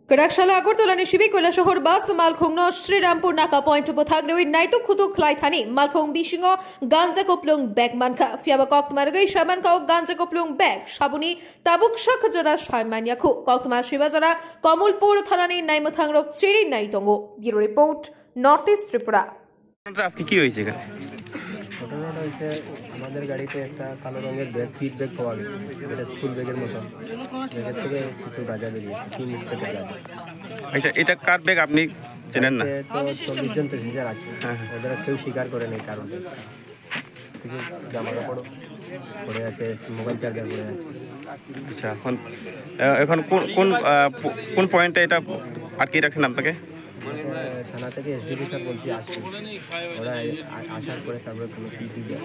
Karakshalla Agartala Nishibi Koilashahar Bas Malkhungno Srirampur Naka Point Pothagnewi Naitu Khutuk Klaithani Malkhung Bishingo Ganja Koplung Bag Manka Fiaba Kokmargai Shaman Kau Ganja Koplung Bag Shabuni Tabuk Shakajara Shaimanyaku Kokma Shivazara Komulpur Thanani Naimathangrok Chiri Naitongo Bureau Report Northeast Tripura আজকে কি হয়েছে এখানে? ঘটনাটা হচ্ছে আমাদের গাড়িতে একটা কালো রঙের ব্যাগ ফিড ব্যাগ পাওয়া গেছে, এটা স্কুল ব্যাগের মতো। ব্যাগের থেকে কিছু গাঁজা বেরিয়েছে, 3 প্যাকেট গাঁজা। আচ্ছা, এটা কার ব্যাগ আপনি চেনেন না? তো 40 জন প্যাসেঞ্জার আছে, ওদের কেউ স্বীকার করে নেই কারণে। কিছু জামা কাপড় পড়ে আছে, মোবাইল চার্জার পড়ে আছে। আচ্ছা, এখন কোন পয়েন্টে এটা আটকে রাখছেন আপনাকে? থানা থেকে এসডিপি স্যার বলছি আসছি, ওরা আসার পরে তারপরে কোনো কী দিবে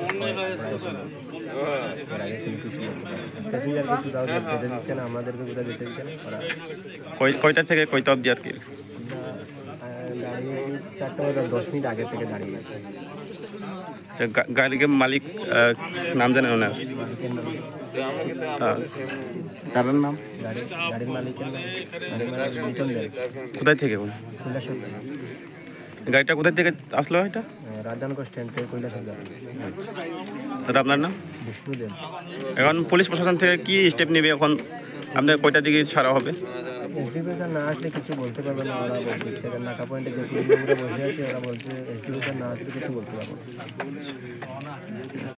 ওর আগে কোনো কিছু প্যাসেঞ্জারকে কোথাও যেতে দিচ্ছে না, আমাদেরকে কোথাও যেতে দিচ্ছে না। ওরা কয়টা থেকে কয়টা অবধি আটকে দাঁড়িয়ে 4:10 আগে থেকে দাঁড়িয়ে আছে। আচ্ছা, গাড়ির মালিক নাম জানেন ওনার? মালিকের নাম কারণ নাম গাড়ির মালিকের নাম লিটন দেব। কোথায় থেকে? কৈলাসহর। গাড়িটা কোথায় থেকে আসলো? এটা রাজধানগর স্ট্যান্ড থেকে কৈলাসহর যাবে। দাদা, আপনার নাম? বিষ্ণু দেব। এখন পুলিশ প্রশাসন থেকে কি স্টেপ নেবে? এখন আপনার কয়টার দিকে ছাড়া হবে? এসডিপি স্যার না আসলে কিছু বলতে পারবে না, ওরা বলছে নাকা পয়েন্টে যে পুলিশ বসে আছে, ওরা বলছে এসডিপি স্যার না আসলে কিছু বলতে পারবো না।